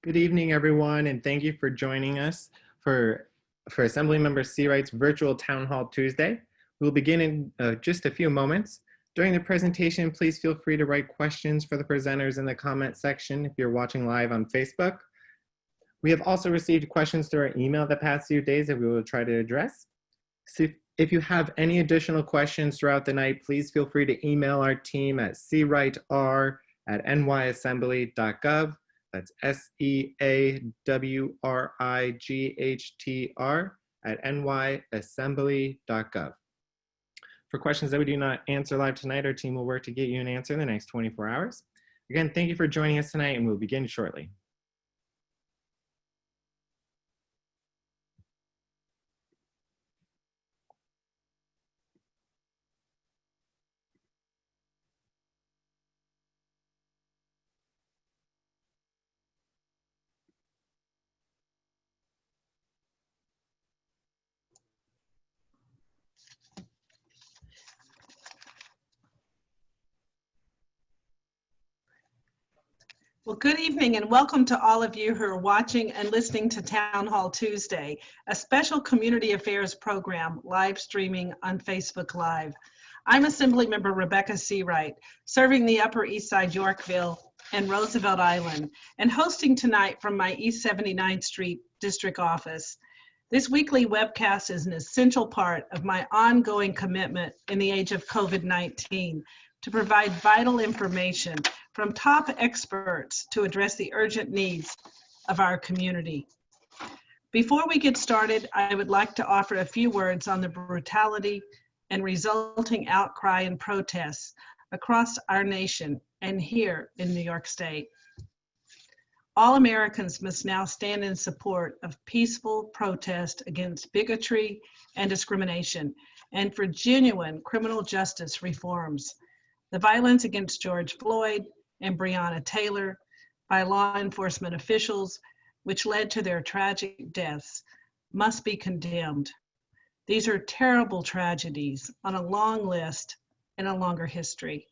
Good evening, everyone, and thank you for joining us for, Assemblymember Seawright's virtual Town Hall Tuesday. We'll begin in just a few moments. During the presentation, please feel free to write questions for the presenters in the comment section if you're watching live on Facebook. We have also received questions through our email the past few days that we will try to address. So if you have any additional questions throughout the night, please feel free to email our team at seawrightr@nyassembly.gov. That's seawrightr@nyassembly.gov. For questions that we do not answer live tonight, our team will work to get you an answer in the next 24 hours. Again, thank you for joining us tonight, and we'll begin shortly. Well, good evening and welcome to all of you who are watching and listening to Town Hall Tuesday, a special community affairs program live streaming on Facebook Live. I'm Assemblymember Rebecca Seawright, serving the Upper East Side, Yorkville, and Roosevelt Island, and hosting tonight from my East 79th Street district office. This weekly webcast is an essential part of my ongoing commitment in the age of COVID-19 to provide vital information from top experts to address the urgent needs of our community. Before we get started, I would like to offer a few words on the brutality and resulting outcry and protests across our nation and here in New York State. All Americans must now stand in support of peaceful protest against bigotry and discrimination and for genuine criminal justice reforms. The violence against George Floyd and Breonna Taylor by law enforcement officials, which led to their tragic deaths, must be condemned. These are terrible tragedies on a long list and a longer history.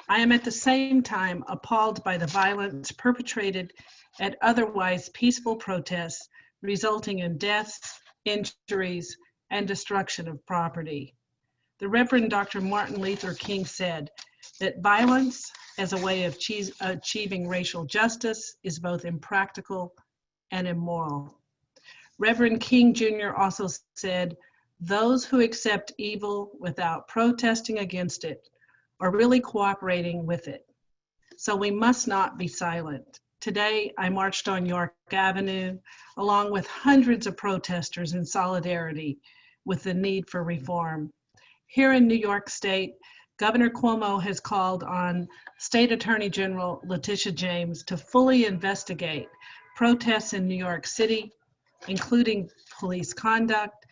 I am at the same time appalled by the violence perpetrated at otherwise peaceful protests, resulting in deaths, injuries, and destruction of property. The Reverend Dr. Martin Luther King said that violence as a way of achieving racial justice is both impractical and immoral. Reverend King Jr. also said, "Those who accept evil without protesting against it are really cooperating with it. So we must not be silent." Today, I marched on York Avenue along with hundreds of protesters in solidarity with the need for reform. Here in New York State, Governor Cuomo has called on State Attorney General Letitia James to fully investigate protests in New York City, including police conduct,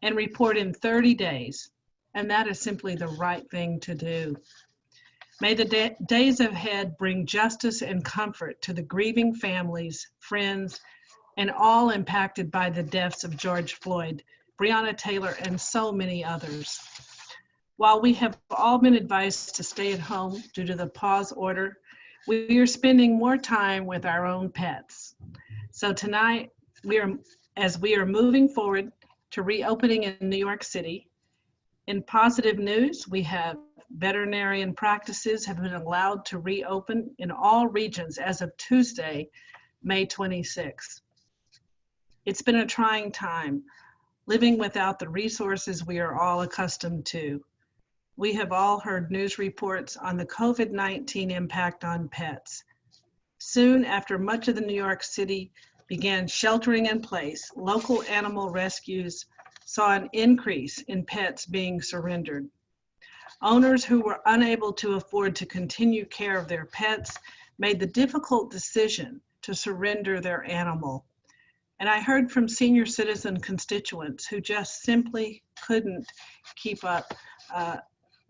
and report in 30 days. And that is simply the right thing to do. May the days ahead bring justice and comfort to the grieving families, friends, and all impacted by the deaths of George Floyd, Breonna Taylor, and so many others. While we have all been advised to stay at home due to the pause order, we are spending more time with our own pets. So tonight, as we are moving forward to reopening in New York City, in positive news, we have veterinarian practices have been allowed to reopen in all regions as of Tuesday, May 26. It's been a trying time, living without the resources we are all accustomed to. We have all heard news reports on the COVID-19 impact on pets. Soon after much of the New York City began sheltering in place, local animal rescues saw an increase in pets being surrendered. Owners who were unable to afford to continue care of their pets made the difficult decision to surrender their animal. And I heard from senior citizen constituents who just simply couldn't keep up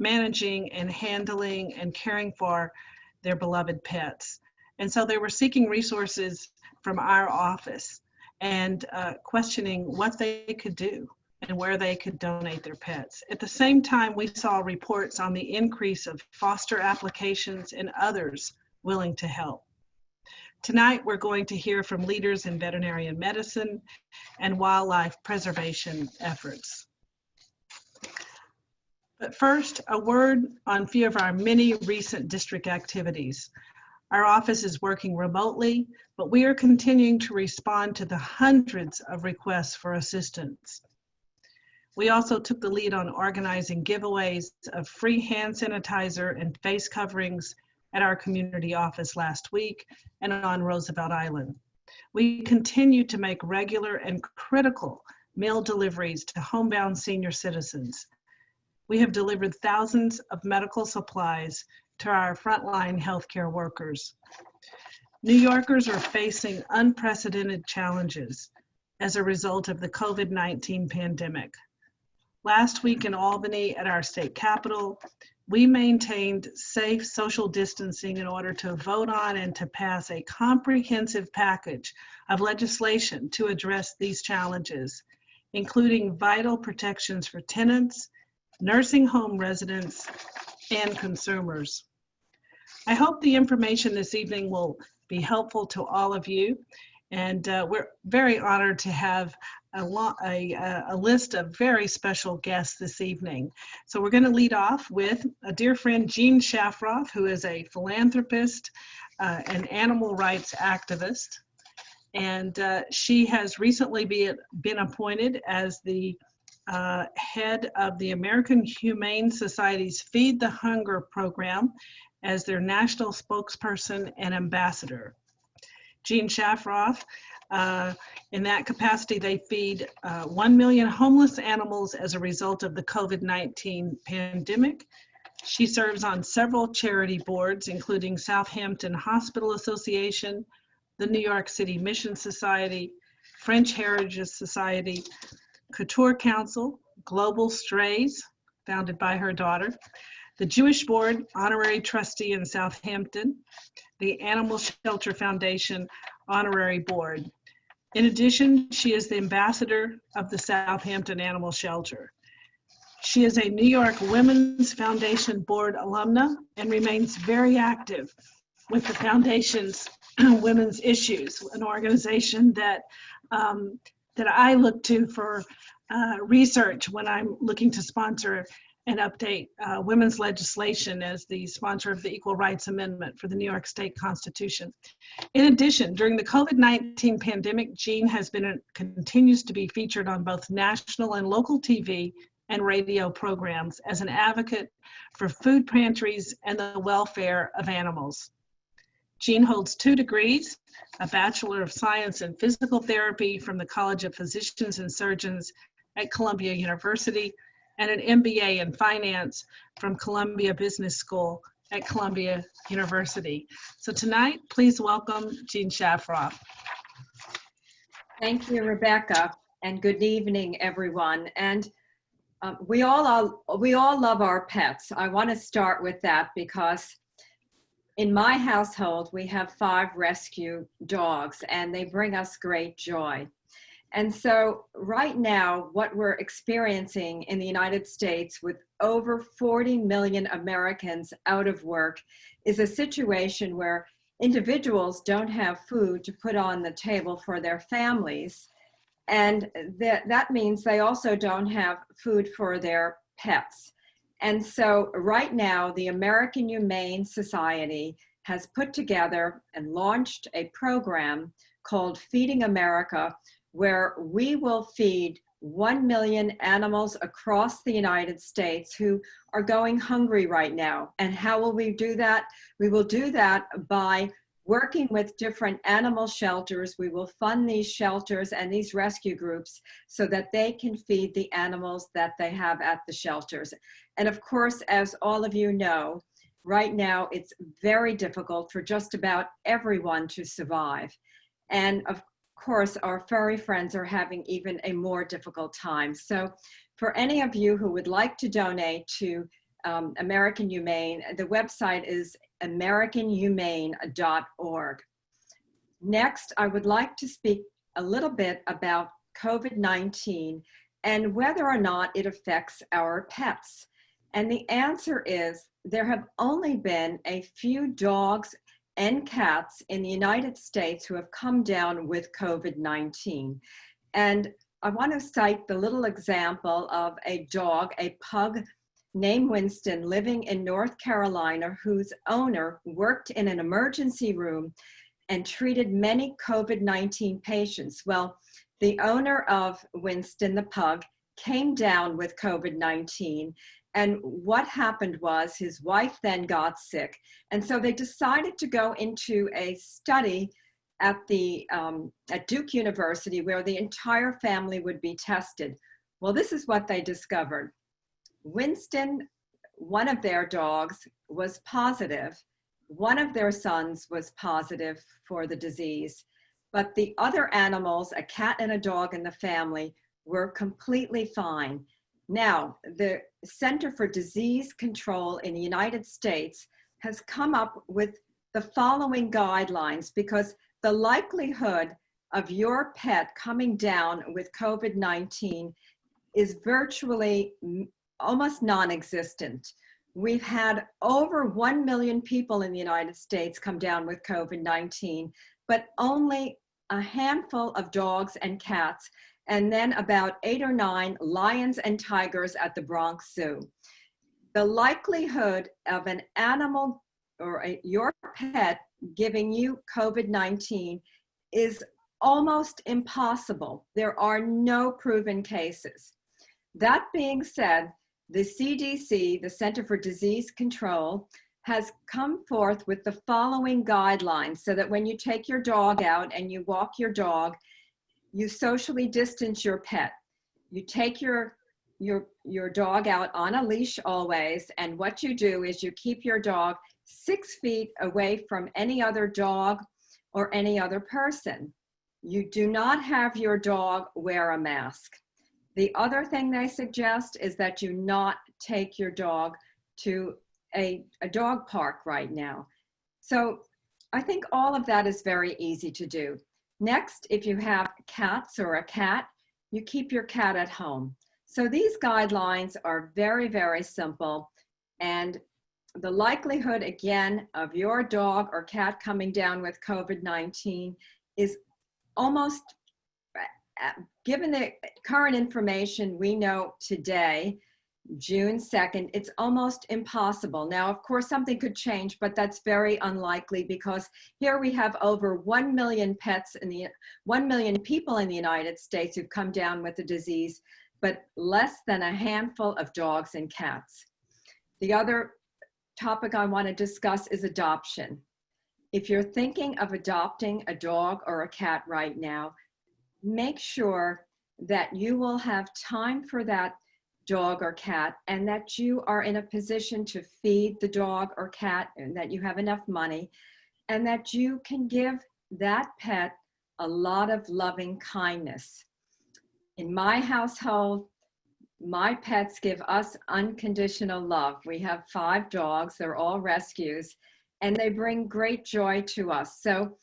managing and handling and caring for their beloved pets. And so they were seeking resources from our office and questioning what they could do and where they could donate their pets. At the same time, we saw reports on the increase of foster applications and others willing to help. Tonight, we're going to hear from leaders in veterinary medicine and wildlife preservation efforts. But first, a word on a few of our many recent district activities. Our office is working remotely, but we are continuing to respond to the hundreds of requests for assistance. We also took the lead on organizing giveaways of free hand sanitizer and face coverings at our community office last week and on Roosevelt Island. We continue to make regular and critical mail deliveries to homebound senior citizens. We have delivered thousands of medical supplies to our frontline healthcare workers. New Yorkers are facing unprecedented challenges as a result of the COVID-19 pandemic. Last week in Albany at our state capitol, we maintained safe social distancing in order to vote on and to pass a comprehensive package of legislation to address these challenges, including vital protections for tenants, nursing home residents, and consumers. I hope the information this evening will be helpful to all of you, and we're very honored to have a list of very special guests this evening. So we're going to lead off with a dear friend, Jean Shafroth, who is a philanthropist, an animal rights activist, and she has recently been appointed as the head of the American Humane Society's Feed the Hunger program as their national spokesperson and ambassador. Jean Shafroth, in that capacity, they feed 1 million homeless animals as a result of the COVID-19 pandemic. She serves on several charity boards, including Southampton Hospital Association, the New York City Mission Society, French Heritage Society, Couture Council, Global Strays, founded by her daughter, the Jewish Board, honorary trustee in Southampton, the Animal Shelter Foundation, honorary board. In addition, she is the ambassador of the Southampton Animal Shelter. She is a New York Women's Foundation Board alumna and remains very active with the Foundation's Women's Issues, an organization that I look to for research when I'm looking to sponsor and update women's legislation as the sponsor of the Equal Rights Amendment for the New York State Constitution. In addition, during the COVID-19 pandemic, Jean continues to be featured on both national and local TV and radio programs as an advocate for food pantries and the welfare of animals. Jean holds 2 degrees, a Bachelor of Science in Physical Therapy from the College of Physicians and Surgeons at Columbia University, and an MBA in Finance from Columbia Business School at Columbia University. So tonight, please welcome Jean Shafroth. Thank you, Rebecca, and good evening, everyone. And we all love our pets. I want to start with that because in my household, we have 5 rescue dogs, and they bring us great joy. And so right now, what we're experiencing in the United States with over 40 million Americans out of work is a situation where individuals don't have food to put on the table for their families. And that means they also don't have food for their pets. And so right now, the American Humane Society has put together and launched a program called Feeding America, where we will feed 1 million animals across the United States who are going hungry right now. And how will we do that? We will do that by working with different animal shelters. We will fund these shelters and these rescue groups so that they can feed the animals that they have at the shelters. And of course, as all of you know, right now it's very difficult for just about everyone to survive. And of course, our furry friends are having even a more difficult time. So for any of you who would like to donate to American Humane, the website is americanhumane.org. Next, I would like to speak a little bit about COVID-19 and whether or not it affects our pets. And the answer is there have only been a few dogs and cats in the United States who have come down with COVID-19. And I want to cite the little example of a dog, a pug named Winston, living in North Carolina, whose owner worked in an emergency room and treated many COVID-19 patients. Well, the owner of Winston, the pug, came down with COVID-19. And what happened was his wife then got sick. And so they decided to go into a study at Duke University where the entire family would be tested. Well, this is what they discovered. Winston, one of their dogs, was positive. One of their sons was positive for the disease, but the other animals, a cat and a dog in the family, were completely fine. Now, the Center for Disease Control in the United States has come up with the following guidelines, because the likelihood of your pet coming down with COVID-19 is virtually almost non-existent. We've had over 1 million people in the United States come down with COVID-19, but only a handful of dogs and cats, and then about 8 or 9 lions and tigers at the Bronx Zoo. The likelihood of an animal or your pet giving you COVID-19 is almost impossible. There are no proven cases. That being said, the CDC, the Center for Disease Control, has come forth with the following guidelines so that when you take your dog out and you walk your dog, you socially distance your pet. You take your dog out on a leash always, and what you do is you keep your dog 6 feet away from any other dog or any other person. You do not have your dog wear a mask. The other thing they suggest is that you not take your dog to a dog park right now. So I think all of that is very easy to do. Next, if you have cats or a cat, you keep your cat at home. So these guidelines are very, very simple. And the likelihood, again, of your dog or cat coming down with COVID-19 is almost, given the current information we know today, June 2nd, it's almost impossible. Now, of course, something could change, but that's very unlikely because here we have over 1 million pets 1 million people in the United States who've come down with the disease, but less than a handful of dogs and cats. The other topic I want to discuss is adoption. If you're thinking of adopting a dog or a cat right now, make sure that you will have time for that dog or cat and that you are in a position to feed the dog or cat and that you have enough money and that you can give that pet a lot of loving kindness. In my household, my pets give us unconditional love. We have 5 dogs, they're all rescues, and they bring great joy to us. So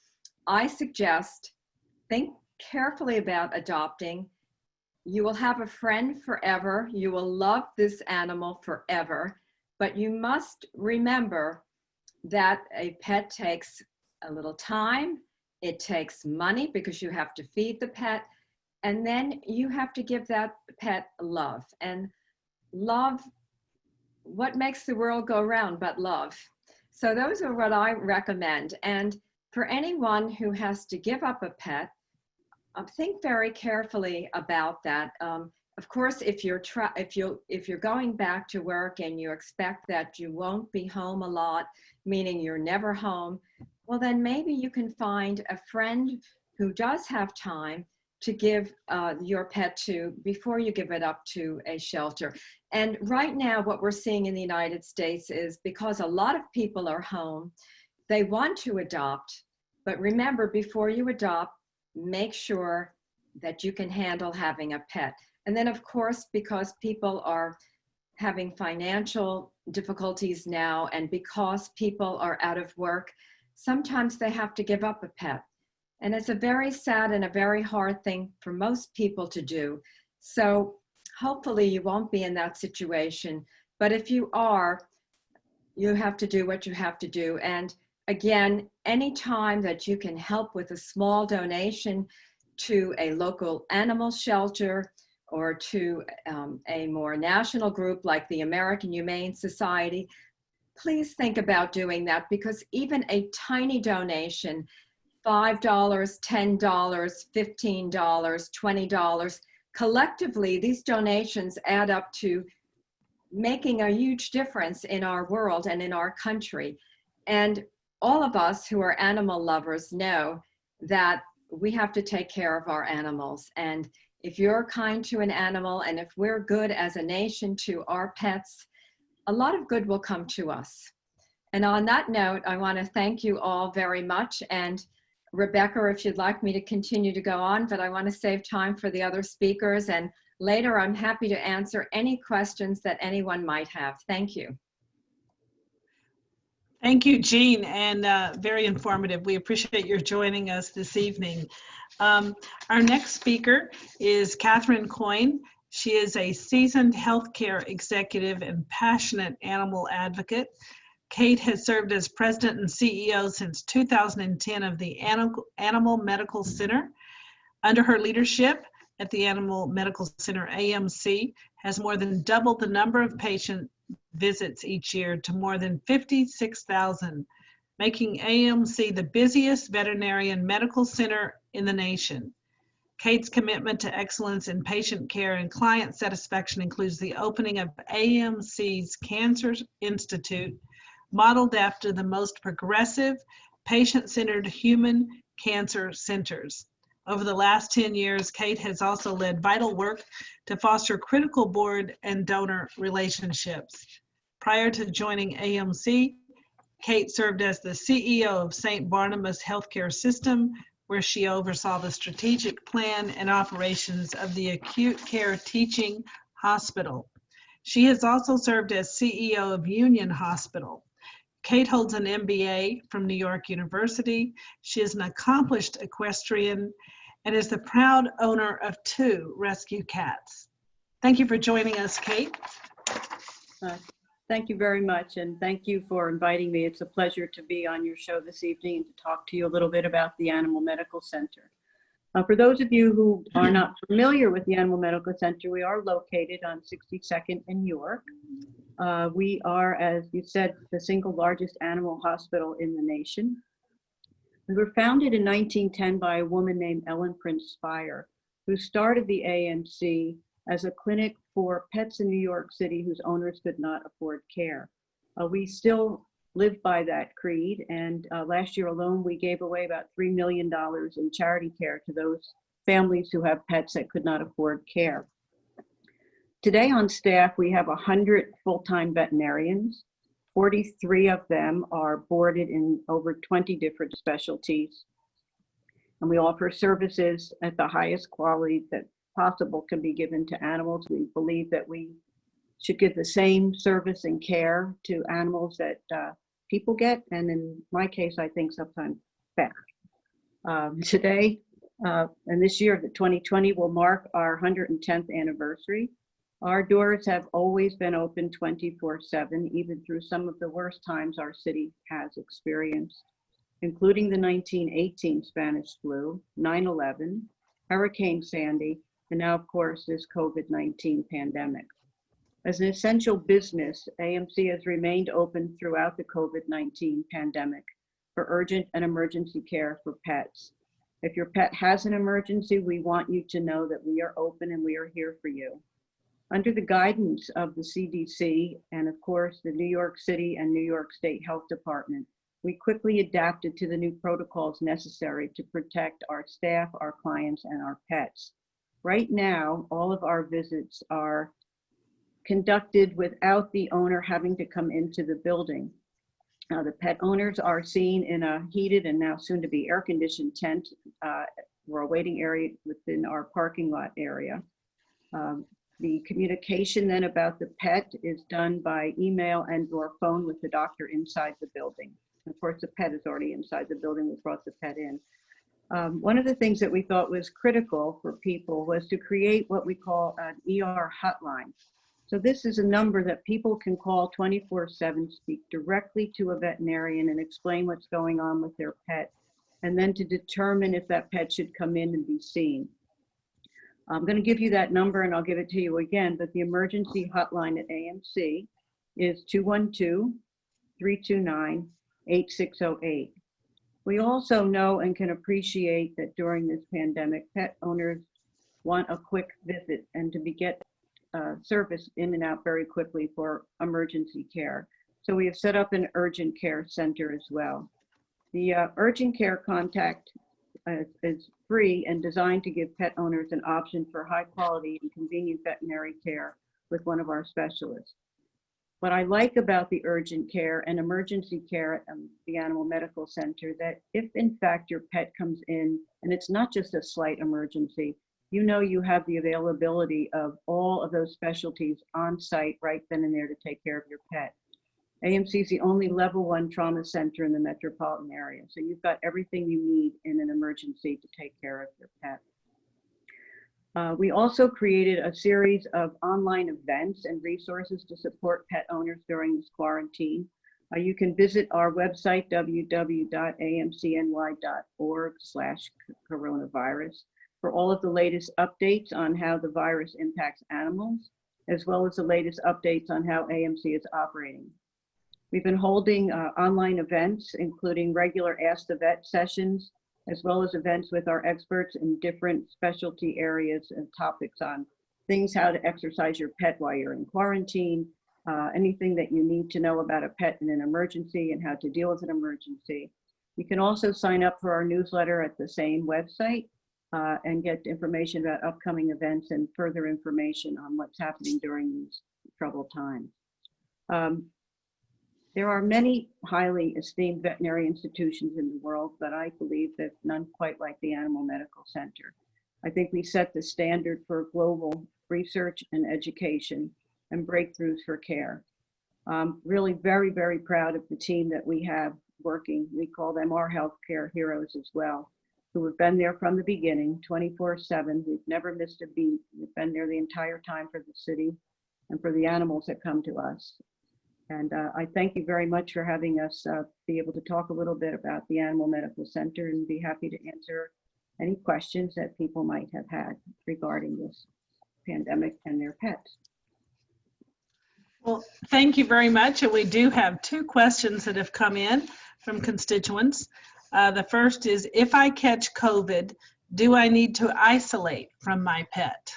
I suggest think carefully about adopting. You will have a friend forever. You will love this animal forever, but you must remember that a pet takes a little time. It takes money because you have to feed the pet, and then you have to give that pet love. And love, what makes the world go round but love? So those are what I recommend. And for anyone who has to give up a pet, think very carefully about that. Of course, if you're going back to work and you expect that you won't be home a lot, meaning you're never home, well, then maybe you can find a friend who does have time to give your pet to before you give it up to a shelter. And right now, what we're seeing in the United States is because a lot of people are home, they want to adopt, but remember, before you adopt, make sure that you can handle having a pet. And then, of course, because people are having financial difficulties now and because people are out of work, sometimes they have to give up a pet. And it's a very sad and a very hard thing for most people to do. So hopefully you won't be in that situation. But if you are, you have to do what you have to do. And again, anytime that you can help with a small donation to a local animal shelter or to a more national group like the American Humane Society, please think about doing that, because even a tiny donation, $5, $10, $15, $20, collectively, these donations add up to making a huge difference in our world and in our country. And all of us who are animal lovers know that we have to take care of our animals. And if you're kind to an animal, and if we're good as a nation to our pets, a lot of good will come to us. And on that note, I want to thank you all very much. And Rebecca, if you'd like me to continue to go on, but I want to save time for the other speakers. And later, I'm happy to answer any questions that anyone might have. Thank you. Thank you, Jean, and very informative. We appreciate your joining us this evening. Our next speaker is Catherine Coyne. She is a seasoned healthcare executive and passionate animal advocate. Kate has served as president and CEO since 2010 of the Animal Medical Center. Under her leadership at the Animal Medical Center, AMC has more than doubled the number of patient visits each year to more than 56,000, making AMC the busiest veterinarian medical center in the nation. Kate's commitment to excellence in patient care and client satisfaction includes the opening of AMC's Cancer Institute, modeled after the most progressive, patient-centered human cancer centers. Over the last 10 years, Kate has also led vital work to foster critical board and donor relationships. Prior to joining AMC, Kate served as the CEO of St. Barnabas Healthcare System, where she oversaw the strategic plan and operations of the acute care teaching hospital. She has also served as CEO of Union Hospital. Kate holds an MBA from New York University. She is an accomplished equestrian and is the proud owner of 2 rescue cats. Thank you for joining us, Kate. Thank you very much, and thank you for inviting me. It's a pleasure to be on your show this evening and to talk to you a little bit about the Animal Medical Center. For those of you who are not familiar with the Animal Medical Center, we are located on 62nd and York. We are, as you said, the single largest animal hospital in the nation. We were founded in 1910 by a woman named Ellen Prince Spire, who started the AMC as a clinic for pets in New York City whose owners could not afford care. We still live by that creed, and last year alone, we gave away about $3 million in charity care to those families who have pets that could not afford care. Today on staff, we have 100 full-time veterinarians. 43 of them are boarded in over 20 different specialties. And we offer services at the highest quality that possible can be given to animals. We believe that we should give the same service and care to animals that people get, and in my case, I think sometimes better. Today, and this year, the 2020 will mark our 110th anniversary. Our doors have always been open 24/7, even through some of the worst times our city has experienced, including the 1918 Spanish flu, 9/11, Hurricane Sandy, and now, of course, this COVID-19 pandemic. As an essential business, AMC has remained open throughout the COVID-19 pandemic for urgent and emergency care for pets. If your pet has an emergency, we want you to know that we are open and we are here for you. Under the guidance of the CDC and, of course, the New York City and New York State Health Department, we quickly adapted to the new protocols necessary to protect our staff, our clients, and our pets. Right now, all of our visits are conducted without the owner having to come into the building. Now, the pet owners are seen in a heated and now soon to be air-conditioned tent or a waiting area within our parking lot area. The communication then about the pet is done by email and or phone with the doctor inside the building. Of course, the pet is already inside the building. We brought the pet in. One of the things that we thought was critical for people was to create what we call an ER hotline. So this is a number that people can call 24/7, speak directly to a veterinarian and explain what's going on with their pet, and then to determine if that pet should come in and be seen. I'm going to give you that number and I'll give it to you again, but the emergency hotline at AMC is 212-329-8608. We also know and can appreciate that during this pandemic, pet owners want a quick visit and to get service in and out very quickly for emergency care. So we have set up an urgent care center as well. The urgent care contact is free and designed to give pet owners an option for high quality and convenient veterinary care with one of our specialists. What I like about the urgent care and emergency care at the Animal Medical Center, that if in fact your pet comes in and it's not just a slight emergency, you know you have the availability of all of those specialties on site right then and there to take care of your pet. AMC is the only level 1 trauma center in the metropolitan area. So you've got everything you need in an emergency to take care of your pet. We also created a series of online events and resources to support pet owners during this quarantine. You can visit our website, www.amcny.org/coronavirus, for all of the latest updates on how the virus impacts animals, as well as the latest updates on how AMC is operating. We've been holding online events, including regular Ask the Vet sessions, as well as events with our experts in different specialty areas and topics on things, how to exercise your pet while you're in quarantine, anything that you need to know about a pet in an emergency and how to deal with an emergency. You can also sign up for our newsletter at the same website and get information about upcoming events and further information on what's happening during these troubled times. There are many highly esteemed veterinary institutions in the world, but I believe that none quite like the Animal Medical Center. I think we set the standard for global research and education and breakthroughs for care. Really very, very proud of the team that we have working. We call them our healthcare heroes as well, who have been there from the beginning, 24/7. We've never missed a beat. We've been there the entire time for the city and for the animals that come to us. And I thank you very much for having us be able to talk a little bit about the Animal Medical Center, and be happy to answer any questions that people might have had regarding this pandemic and their pets. Well, thank you very much. And we do have 2 questions that have come in from constituents. The first is, if I catch COVID, do I need to isolate from my pet?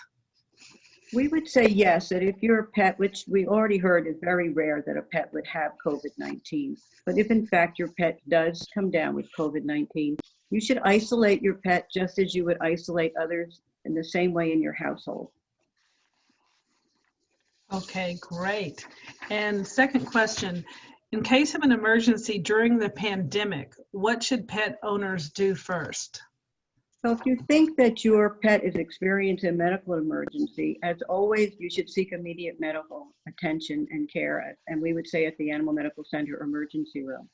We would say yes, that if your pet, which we already heard is very rare that a pet would have COVID-19, but if in fact your pet does come down with COVID-19, you should isolate your pet just as you would isolate others in the same way in your household. Okay, great. And second question, in case of an emergency during the pandemic, what should pet owners do first? So if you think that your pet is experiencing a medical emergency, as always, you should seek immediate medical attention and care, and we would say at the Animal Medical Center emergency room.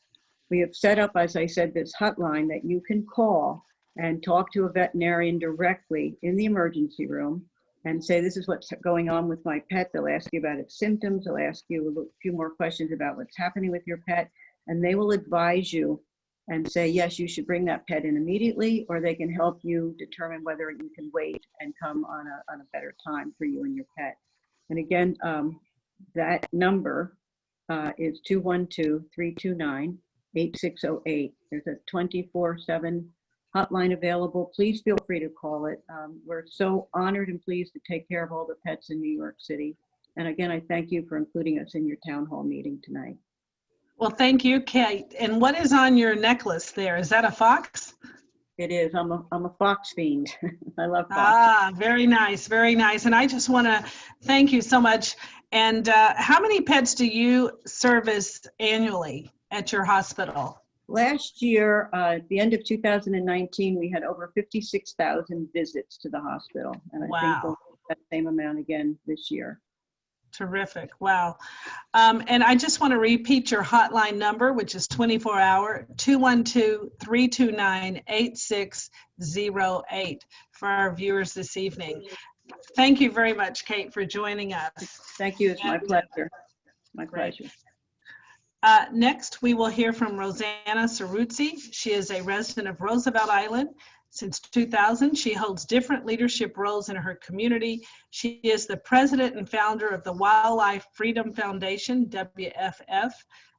We have set up, as I said, this hotline that you can call and talk to a veterinarian directly in the emergency room and say, this is what's going on with my pet. They'll ask you about its symptoms. They'll ask you a few more questions about what's happening with your pet, and they will advise you and say, yes, you should bring that pet in immediately, or they can help you determine whether you can wait and come on a better time for you and your pet. And again, that number is 212-329-8608. There's a 24/7 hotline available. Please feel free to call it. We're so honored and pleased to take care of all the pets in New York City. And again, I thank you for including us in your town hall meeting tonight. Well, thank you, Kate. And what is on your necklace there? Is that a fox? It is. I'm a fox fiend. I love fox. Ah, very nice, very nice. And I just want to thank you so much. And how many pets do you service annually at your hospital? Last year, at the end of 2019, we had over 56,000 visits to the hospital. And I think we'll get that same amount again this year. Terrific. Wow. And I just want to repeat your hotline number, which is 24-hour, 212-329-8608 for our viewers this evening. Thank you very much, Kate, for joining us. Thank you. It's my pleasure. My Great. pleasure. Next, we will hear from Rosanna Ceruzzi. She is a resident of Roosevelt Island. Since 2000, she holds different leadership roles in her community. She is the president and founder of the Wildlife Freedom Foundation, WFF,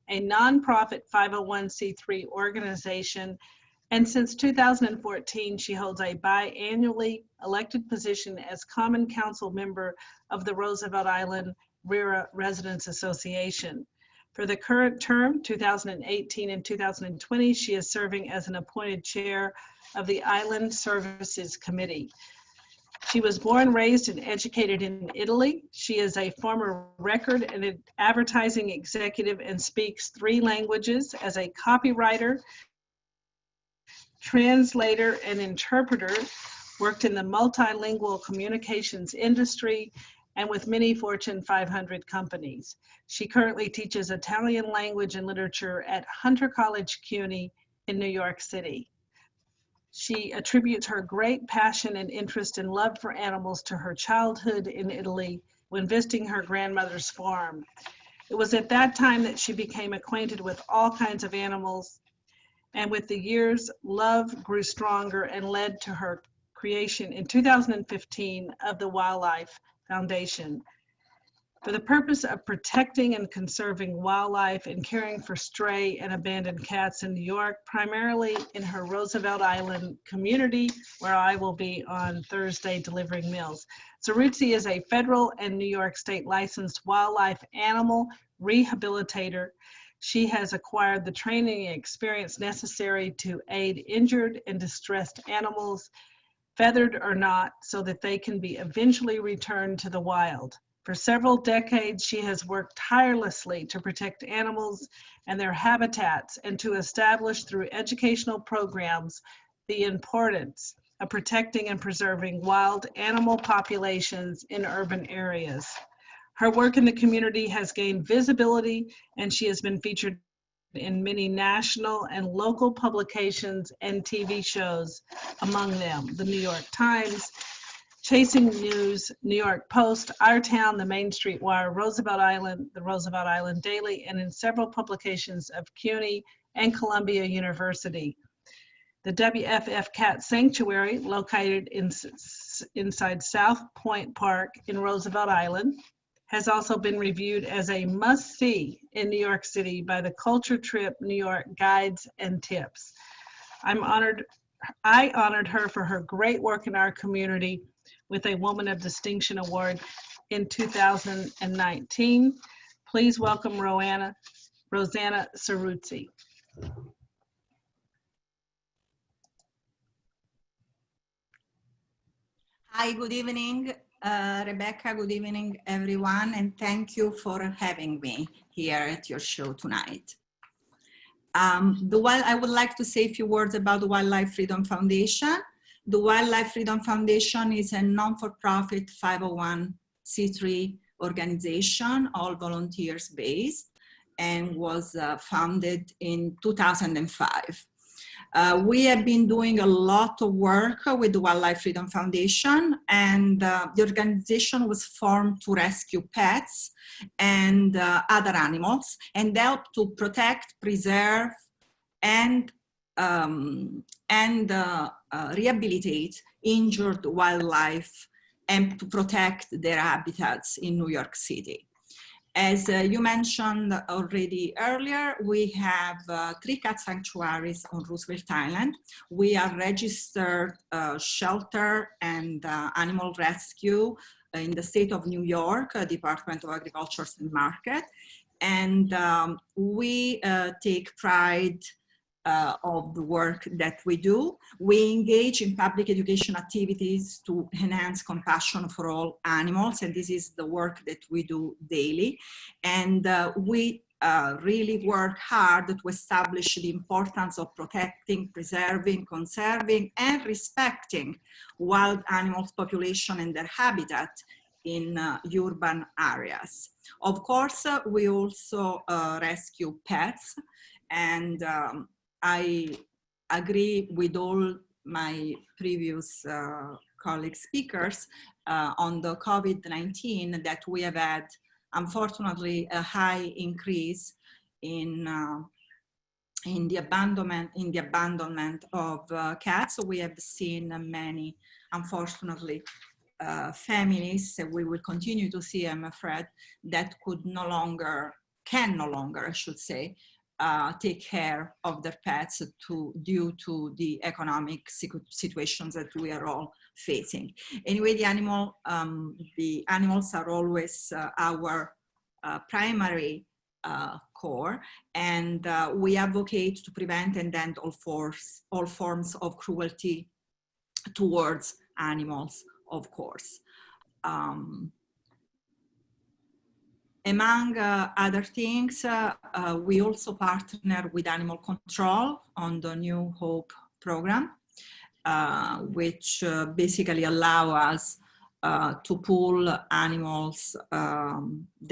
a nonprofit 501c3 organization. And since 2014, she holds a biannually elected position as Common Council member of the Roosevelt Island RERA Residents Association. For the current term, 2018 and 2020, she is serving as an appointed chair of the Island Services Committee. She was born, raised, and educated in Italy. She is a former record and advertising executive and speaks 3 languages. As a copywriter, translator, and interpreter, worked in the multilingual communications industry and with many Fortune 500 companies. She currently teaches Italian language and literature at Hunter College CUNY in New York City. She attributes her great passion and interest and love for animals to her childhood in Italy when visiting her grandmother's farm. It was at that time that she became acquainted with all kinds of animals, and with the years, love grew stronger and led to her creation in 2015 of the Wildlife Foundation. For the purpose of protecting and conserving wildlife and caring for stray and abandoned cats in New York, primarily in her Roosevelt Island community, where I will be on Thursday delivering meals. Ceruzzi is a federal and New York State licensed wildlife animal rehabilitator. She has acquired the training and experience necessary to aid injured and distressed animals, feathered or not, so that they can be eventually returned to the wild. For several decades, she has worked tirelessly to protect animals and their habitats and to establish through educational programs the importance of protecting and preserving wild animal populations in urban areas. Her work in the community has gained visibility, and she has been featured in many national and local publications and TV shows, among them the New York Times, Chasing News, New York Post, Our Town, the Main Street Wire, Roosevelt Island, the Roosevelt Island Daily, and in several publications of CUNY and Columbia University. The WFF Cat Sanctuary, located inside South Point Park in Roosevelt Island, has also been reviewed as a must-see in New York City by the Culture Trip New York Guides and Tips. I honored her for her great work in our community with a Woman of Distinction Award in 2019. Please welcome Rosanna Ceruzzi. Hi, good evening, Rebecca. Good evening, everyone, and thank you for having me here at your show tonight. I would like to say a few words about the Wildlife Freedom Foundation. The Wildlife Freedom Foundation is a non-for-profit 501c3 organization, all volunteers based, and was founded in 2005. We have been doing a lot of work with the Wildlife Freedom Foundation, and the organization was formed to rescue pets and other animals and help to protect, preserve, and rehabilitate injured wildlife and to protect their habitats in New York City. As you mentioned already earlier, we have 3 cat sanctuaries on Roosevelt Island. We are registered shelter and animal rescue in the state of New York, Department of Agriculture and Market. And we take pride of the work that we do. We engage in public education activities to enhance compassion for all animals, and this is the work that we do daily. And we really work hard to establish the importance of protecting, preserving, conserving, and respecting wild animals population and their habitat in urban areas. Of course, we also rescue pets, and I agree with all my previous colleague speakers on the COVID-19 that we have had, unfortunately, a high increase in the abandonment of cats. So we have seen many, unfortunately, families, and we will continue to see, I'm afraid, that can no longer, I should say, take care of their pets due to the economic situations that we are all facing. Anyway, the animals are always our primary core, and we advocate to prevent and end all forms of cruelty towards animals, of course. Among other things, we also partner with Animal Control on the New Hope program, which basically allow us to pull animals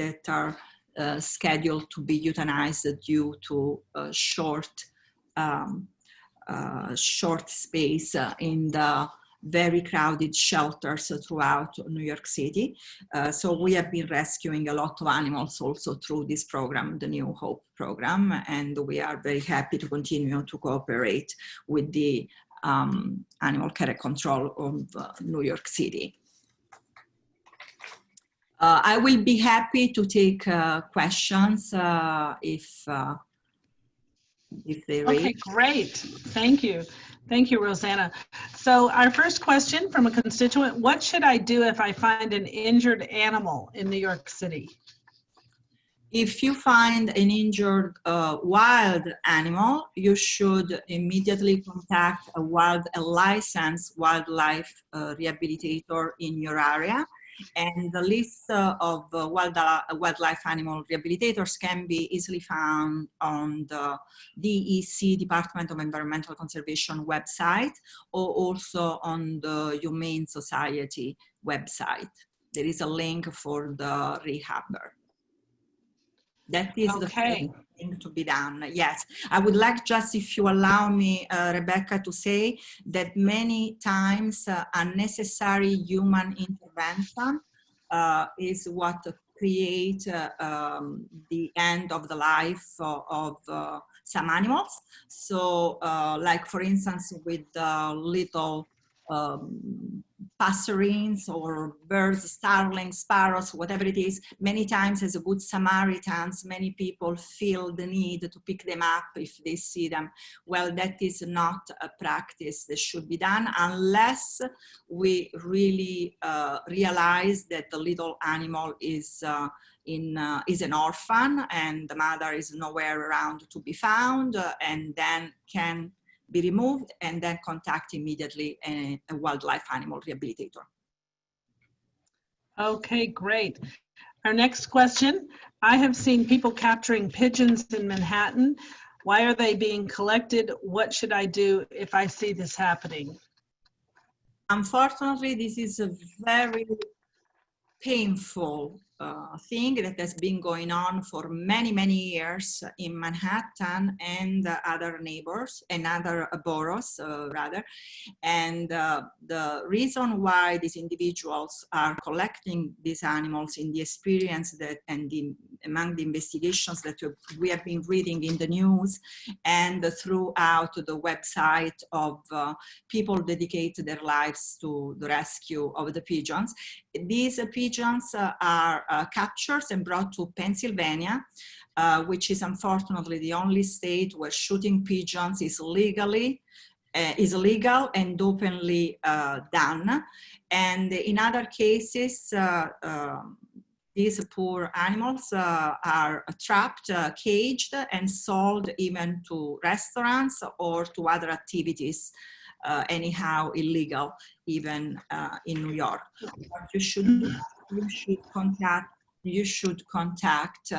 that are scheduled to be euthanized due to short space in the very crowded shelters throughout New York City. So we have been rescuing a lot of animals also through this program, the New Hope program, and we are very happy to continue to cooperate with the Animal Care Control of New York City. I will be happy to take questions if they raise. Okay, great. Thank you. Thank you, Rosanna. So our first question from a constituent: what should I do if I find an injured animal in New York City? If you find an injured wild animal, you should immediately contact a licensed wildlife rehabilitator in your area. And the list of wildlife animal rehabilitators can be easily found on the DEC, Department of Environmental Conservation website, or also on the Humane Society website. There is a link for the rehabber. That is the thing to be done. Yes, I would like, just if you allow me, Rebecca, to say that many times unnecessary human intervention is what creates the end of the life of some animals. So like for instance, with little passerines or birds, starlings, sparrows, whatever it is, many times as a good Samaritans, many people feel the need to pick them up if they see them. Well, that is not a practice that should be done unless we really realize that the little animal is an orphan and the mother is nowhere around to be found, and then can be removed, and then contact immediately a wildlife animal rehabilitator. Okay, great. Our next question: I have seen people capturing pigeons in Manhattan. Why are they being collected? What should I do if I see this happening? Unfortunately, this is a very painful thing that has been going on for many, many years in Manhattan and other neighbors and other boroughs, rather. And the reason why these individuals are collecting these animals, in the experience that and among the investigations that we have been reading in the news and throughout the website of people dedicate their lives to the rescue of the pigeons. These pigeons are captured and brought to Pennsylvania, which is unfortunately the only state where shooting pigeons is legal and openly done. And in other cases, these poor animals are trapped, caged, and sold even to restaurants or to other activities, anyhow illegal, even in New York. What you should contact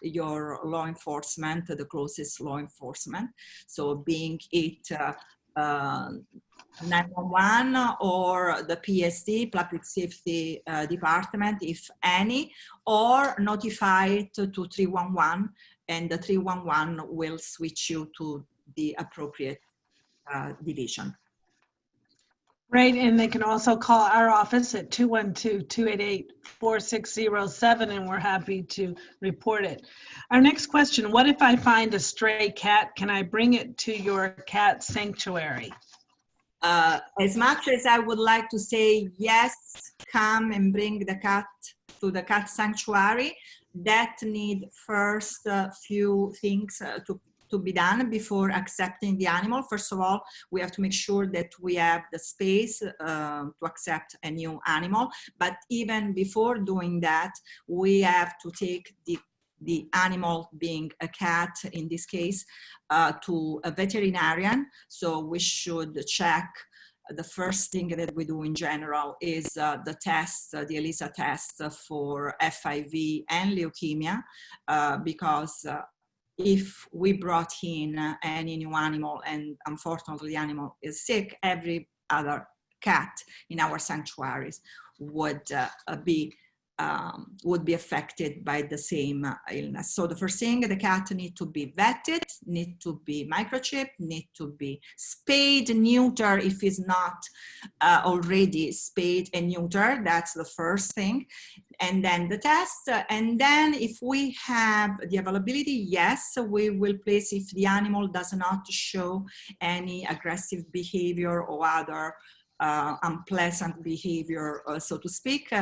your law enforcement, the closest law enforcement. So being it 911 or the PSD, Public Safety Department, if any, or notify it to 311, and the 311 will switch you to the appropriate division. Right, and they can also call our office at 212-288-4607, and we're happy to report it. Our next question, what if I find a stray cat? Can I bring it to your cat sanctuary? As much as I would like to say, yes, come and bring the cat to the cat sanctuary, that need first few things to be done before accepting the animal. First of all, we have to make sure that we have the space to accept a new animal. But even before doing that, we have to take the animal, being a cat in this case, to a veterinarian. So we should check. The first thing that we do in general is the test, the ELISA test for FIV and leukemia, because if we brought in any new animal and unfortunately the animal is sick, every other cat in our sanctuaries would be affected by the same illness. So the first thing, the cat need to be vetted, need to be microchipped, need to be spayed, neuter if it's not already spayed and neutered. That's the first thing. And then the test. And then if we have the availability, yes, we will place, if the animal does not show any aggressive behavior or other unpleasant behavior, so to speak,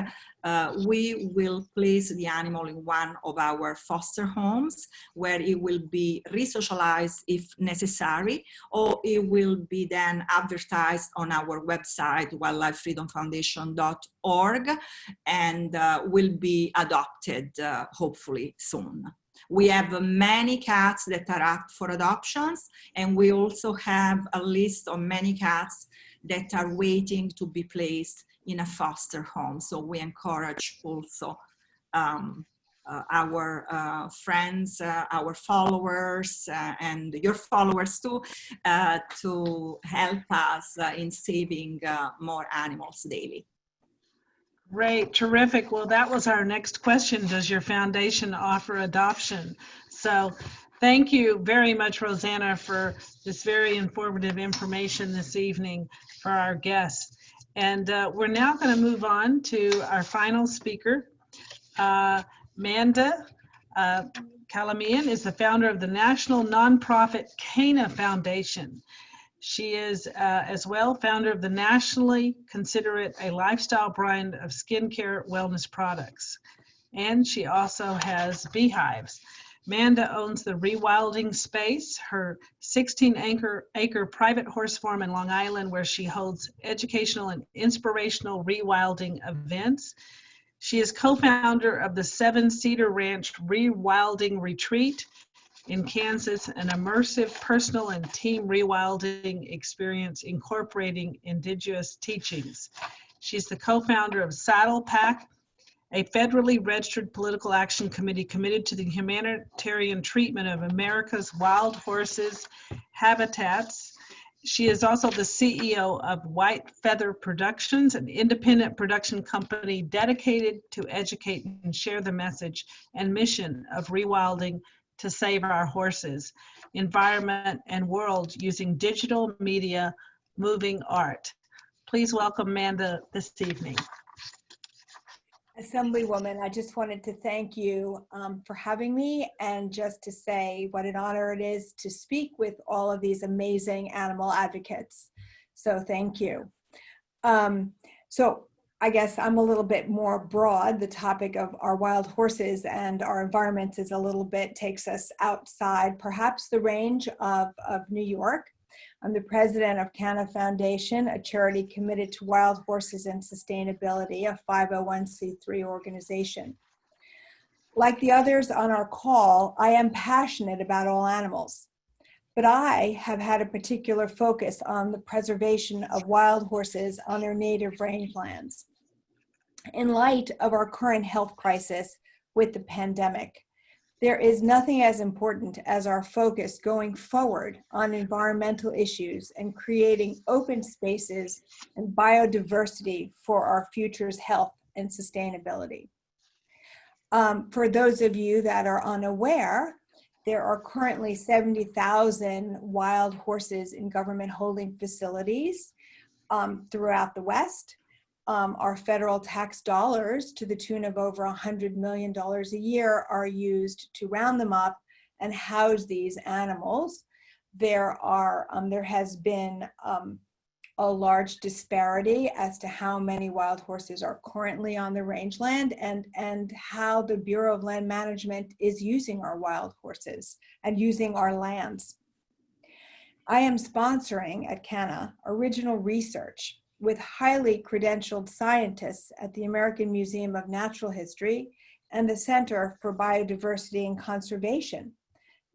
we will place the animal in one of our foster homes where it will be re-socialized if necessary, or it will be then advertised on our website, wildlifefreedomfoundation.org, and will be adopted hopefully soon. We have many cats that are up for adoptions, and we also have a list of many cats that are waiting to be placed in a foster home. So we encourage also our friends, our followers, and your followers too, to help us in saving more animals daily. Great, terrific. Well, that was our next question. Does your foundation offer adoption? So thank you very much, Rosanna, for this very informative information this evening for our guests. And we're now going to move on to our final speaker. Manda Kalamian is the founder of the national nonprofit Cana Foundation. She is as well founder of the nationally considered a lifestyle brand of skincare wellness products. And she also has beehives. Manda owns the Rewilding Space, her 16-acre private horse farm in Long Island, where she holds educational and inspirational rewilding events. She is co-founder of the Seven Cedar Ranch Rewilding Retreat in Kansas, an immersive personal and team rewilding experience incorporating indigenous teachings. She's the co-founder of Saddle Pack, a federally registered political action committee committed to the humanitarian treatment of America's wild horses habitats. She is also the CEO of White Feather Productions, an independent production company dedicated to educate and share the message and mission of rewilding to save our horses, environment, and world using digital media, moving art. Please welcome Manda this evening. Assemblywoman, I just wanted to thank you for having me, and just to say what an honor it is to speak with all of these amazing animal advocates. So thank you. So I guess I'm a little bit more broad. The topic of our wild horses and our environments is a little bit, takes us outside perhaps the range of New York. I'm the president of Cana Foundation, a charity committed to wild horses and sustainability, a 501c3 organization. Like the others on our call, I am passionate about all animals, but I have had a particular focus on the preservation of wild horses on their native rangelands. In light of our current health crisis with the pandemic, there is nothing as important as our focus going forward on environmental issues and creating open spaces and biodiversity for our future's health and sustainability. For those of you that are unaware, there are currently 70,000 wild horses in government holding facilities. throughout the West. Our federal tax dollars, to the tune of over $100 million a year, are used to round them up and house these animals. There has been a large disparity as to how many wild horses are currently on the rangeland, and how the Bureau of Land Management is using our wild horses and using our lands. I am sponsoring at CANA original research with highly credentialed scientists at the American Museum of Natural History and the Center for Biodiversity and Conservation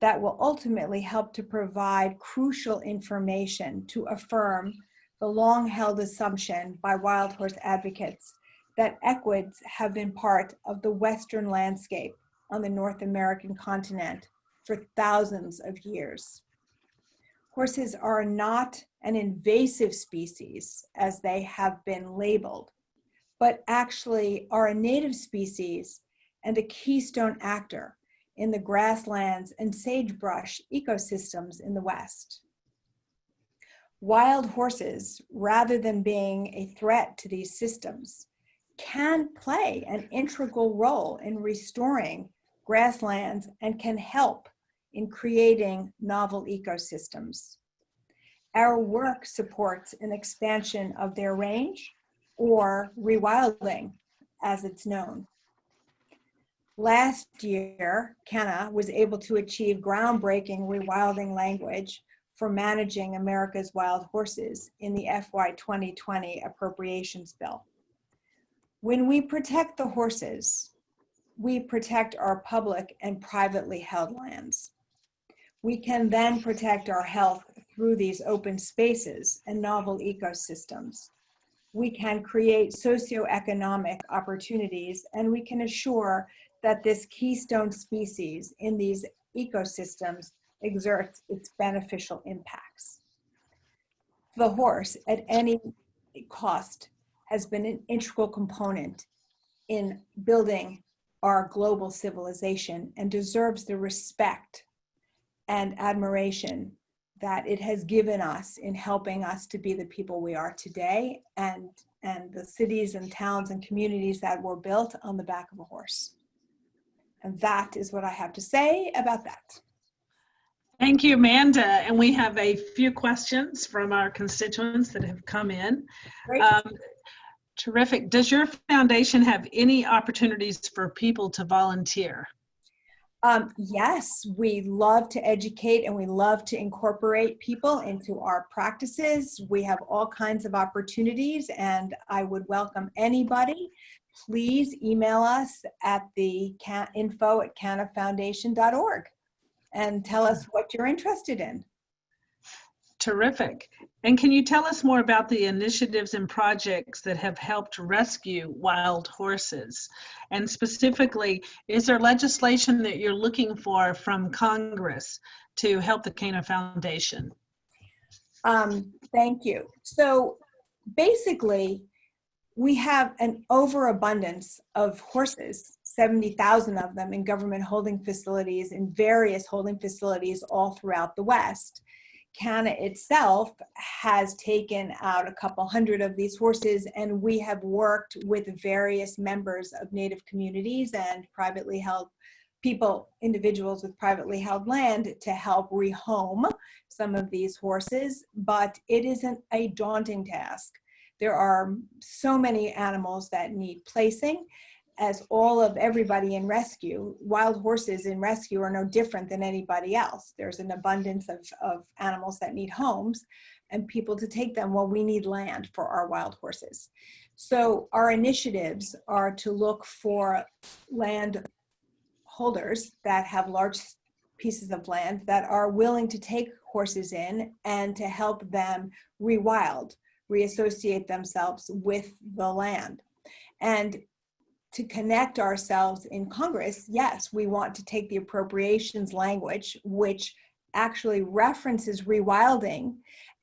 that will ultimately help to provide crucial information to affirm the long-held assumption by wild horse advocates that equids have been part of the Western landscape on the North American continent for thousands of years. Horses are not an invasive species, as they have been labeled, but actually are a native species and a keystone actor in the grasslands and sagebrush ecosystems in the West. Wild horses, rather than being a threat to these systems, can play an integral role in restoring grasslands and can help in creating novel ecosystems. Our work supports an expansion of their range, or rewilding, as it's known. Last year, CANA was able to achieve groundbreaking rewilding language for managing America's wild horses in the FY 2020 appropriations bill. When we protect the horses, we protect our public and privately held lands. We can then protect our health through these open spaces and novel ecosystems. We can create socioeconomic opportunities, and we can assure that this keystone species in these ecosystems exerts its beneficial impacts. The horse, at any cost, has been an integral component in building our global civilization and deserves the respect and admiration that it has given us in helping us to be the people we are today, and the cities and towns and communities that were built on the back of a horse. And that is what I have to say about that. Thank you, Amanda. And we have a few questions from our constituents that have come in. Great. Terrific. Does your foundation have any opportunities for people to volunteer? Yes, we love to educate and we love to incorporate people into our practices. We have all kinds of opportunities, and I would welcome anybody. Please email us at the info@canafoundation.org and tell us what you're interested in. Terrific. And can you tell us more about the initiatives and projects that have helped rescue wild horses? And specifically, is there legislation that you're looking for from Congress to help the CANA Foundation? Thank you. So basically, we have an overabundance of horses, 70,000 of them in government holding facilities, in various holding facilities all throughout the West. CANA itself has taken out a couple hundred of these horses, and we have worked with various members of Native communities and privately held people, individuals with privately held land, to help rehome some of these horses, but it isn't a daunting task. There are so many animals that need placing. As everybody in rescue, wild horses in rescue are no different than anybody else. There's an abundance of animals that need homes and people to take them. Well, we need land for our wild horses. So our initiatives are to look for land holders that have large pieces of land that are willing to take horses in and to help them reassociate themselves with the land. And to connect ourselves in Congress, yes, we want to take the appropriations language, which actually references rewilding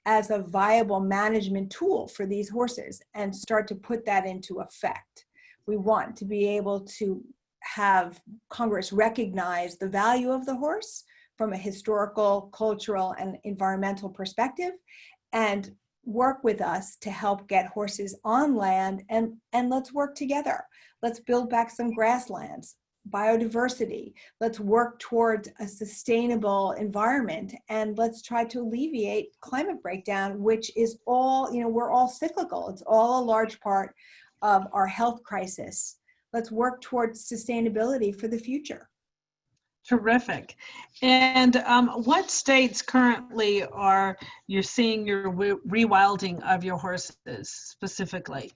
as a viable management tool for these horses, and start to put that into effect. We want to be able to have Congress recognize the value of the horse from a historical, cultural, and environmental perspective, and work with us to help get horses on land, and let's work together. Let's build back some grasslands, biodiversity. Let's work towards a sustainable environment, and let's try to alleviate climate breakdown, which is all, we're all cyclical. It's all a large part of our health crisis. Let's work towards sustainability for the future. Terrific. And what states currently are you seeing your rewilding of your horses specifically?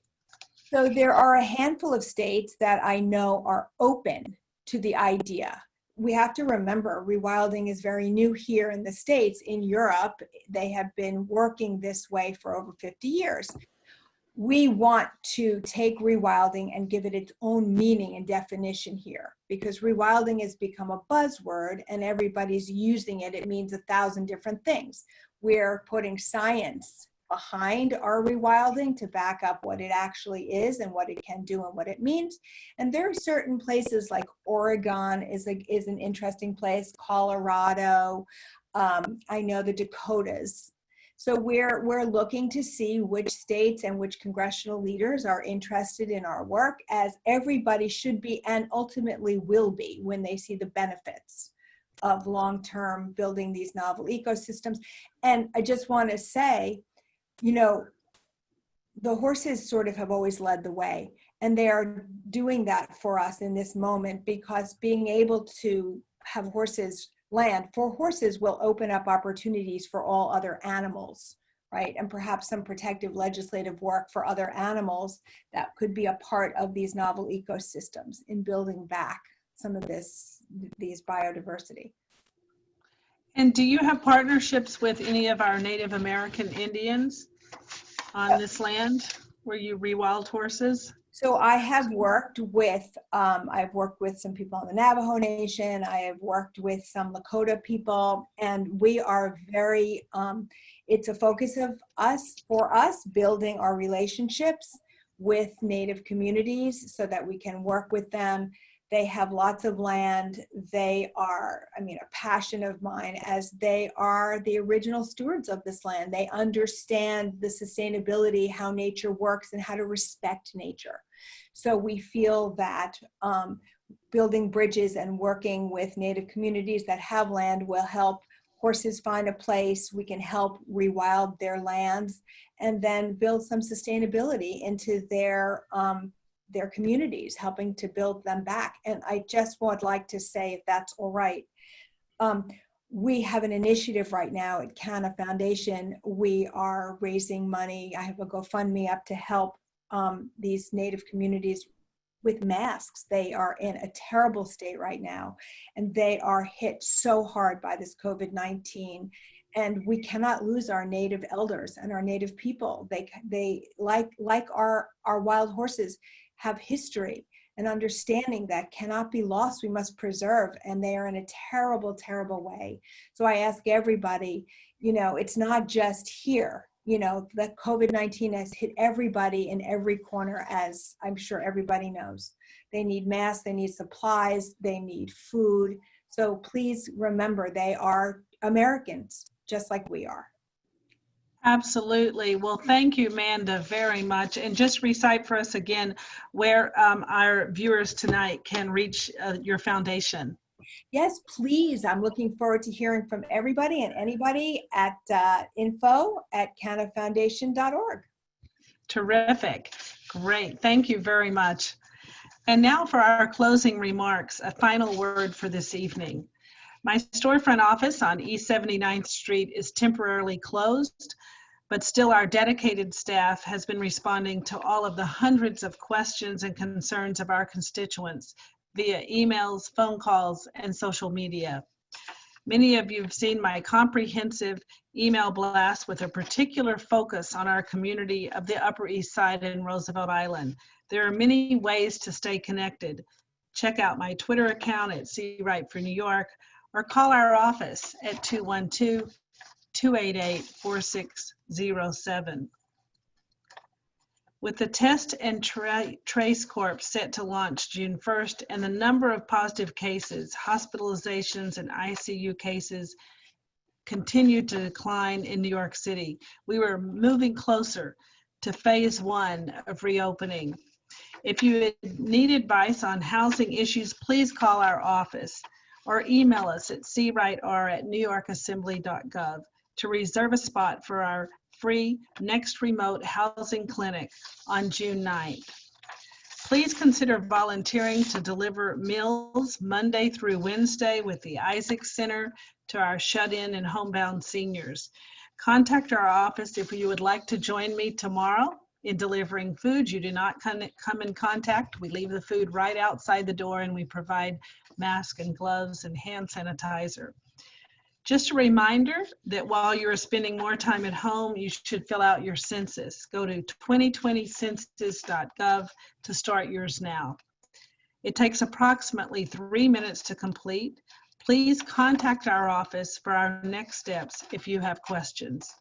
So there are a handful of states that I know are open to the idea. We have to remember rewilding is very new here in the States. In Europe, they have been working this way for over 50 years. We want to take rewilding and give it its own meaning and definition here, because rewilding has become a buzzword and everybody's using it. It means 1,000 different things. We're putting science behind our rewilding to back up what it actually is and what it can do and what it means. And there are certain places like Oregon is an interesting place, Colorado, I know the Dakotas. So we're looking to see which states and which congressional leaders are interested in our work, as everybody should be and ultimately will be when they see the benefits of long-term building these novel ecosystems. And I just want to say, the horses sort of have always led the way, and they are doing that for us in this moment, because being able to have land for horses will open up opportunities for all other animals, right? And perhaps some protective legislative work for other animals that could be a part of these novel ecosystems in building back some of these biodiversity. And do you have partnerships with any of our Native American Indians on this land where you rewild horses? So I have worked with, I've worked with some people in the Navajo Nation. I have worked with some Lakota people, and we are very, it's a focus of for us, building our relationships with Native communities so that we can work with them. They have lots of land. They are, a passion of mine, as they are the original stewards of this land. They understand the sustainability, how nature works, and how to respect nature. So we feel that building bridges and working with Native communities that have land will help horses find a place. We can help rewild their lands and then build some sustainability into their communities, helping to build them back. And I just would like to say, if that's all right, we have an initiative right now at Canna Foundation. We are raising money. I have a GoFundMe up to help these Native communities with masks. They are in a terrible state right now, and they are hit so hard by this COVID-19. And we cannot lose our Native elders and our Native people. They like our wild horses, have history and understanding that cannot be lost. We must preserve, and they are in a terrible, terrible way. So I ask everybody, it's not just here. The COVID-19 has hit everybody in every corner, as I'm sure everybody knows. They need masks, they need supplies, they need food. So please remember, they are Americans, just like we are. Absolutely. Well, thank you, Amanda, very much. And just recite for us again where our viewers tonight can reach your foundation. Yes, please. I'm looking forward to hearing from everybody and anybody at info@cannafoundation.org. Terrific. Great. Thank you very much. And now for our closing remarks, a final word for this evening. My storefront office on East 79th Street is temporarily closed, but still our dedicated staff has been responding to all of the hundreds of questions and concerns of our constituents via emails, phone calls, and social media. Many of you have seen my comprehensive email blast with a particular focus on our community of the Upper East Side and Roosevelt Island. There are many ways to stay connected. Check out my Twitter account at C. Wright for New York, or call our office at 212-288-4607. With the Test and Trace Corp set to launch June 1st and the number of positive cases, hospitalizations, and ICU cases continued to decline in New York City. We were moving closer to phase 1 of reopening. If you need advice on housing issues, please call our office or email us at cwriter@newyorkassembly.gov to reserve a spot for our free next remote housing clinic on June 9th. Please consider volunteering to deliver meals Monday through Wednesday with the Isaac Center to our shut-in and homebound seniors. Contact our office if you would like to join me tomorrow in delivering food. You do not come in contact. We leave the food right outside the door, and we provide masks and gloves and hand sanitizer. Just a reminder that while you're spending more time at home, you should fill out your census. Go to 2020census.gov to start yours now. It takes approximately 3 minutes to complete. Please contact our office for our next steps if you have questions.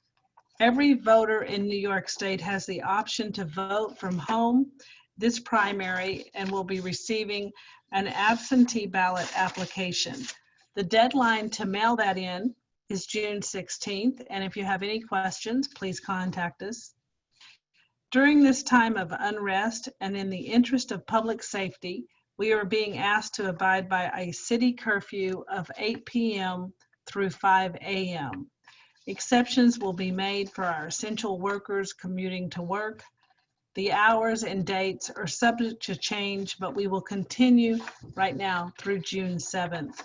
Every voter in New York State has the option to vote from home this primary and will be receiving an absentee ballot application. The deadline to mail that in is June 16th, and if you have any questions, please contact us. During this time of unrest and in the interest of public safety, we are being asked to abide by a city curfew of 8 p.m. through 5 a.m. Exceptions will be made for our essential workers commuting to work. The hours and dates are subject to change, but we will continue right now through June 7th.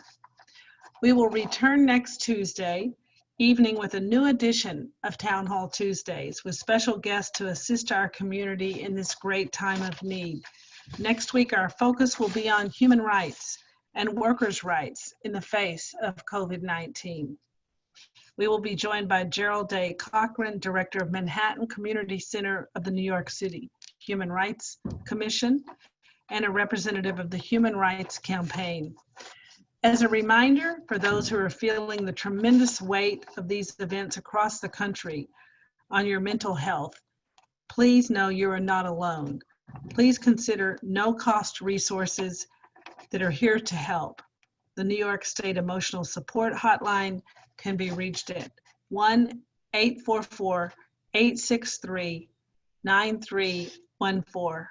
We will return next Tuesday evening with a new edition of Town Hall Tuesdays with special guests to assist our community in this great time of need. Next week, our focus will be on human rights and workers' rights in the face of COVID-19. We will be joined by Gerald Day Cochran, Director of Manhattan Community Center of the New York City Human Rights Commission, and a representative of the Human Rights Campaign. As a reminder, for those who are feeling the tremendous weight of these events across the country on your mental health, please know you are not alone. Please consider no-cost resources that are here to help. The New York State Emotional Support Hotline can be reached at 1-844-863-9314.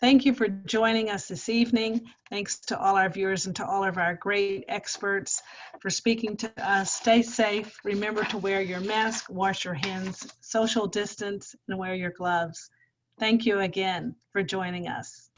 Thank you for joining us this evening. Thanks to all our viewers and to all of our great experts for speaking to us. Stay safe. Remember to wear your mask, wash your hands, social distance, and wear your gloves. Thank you again for joining us.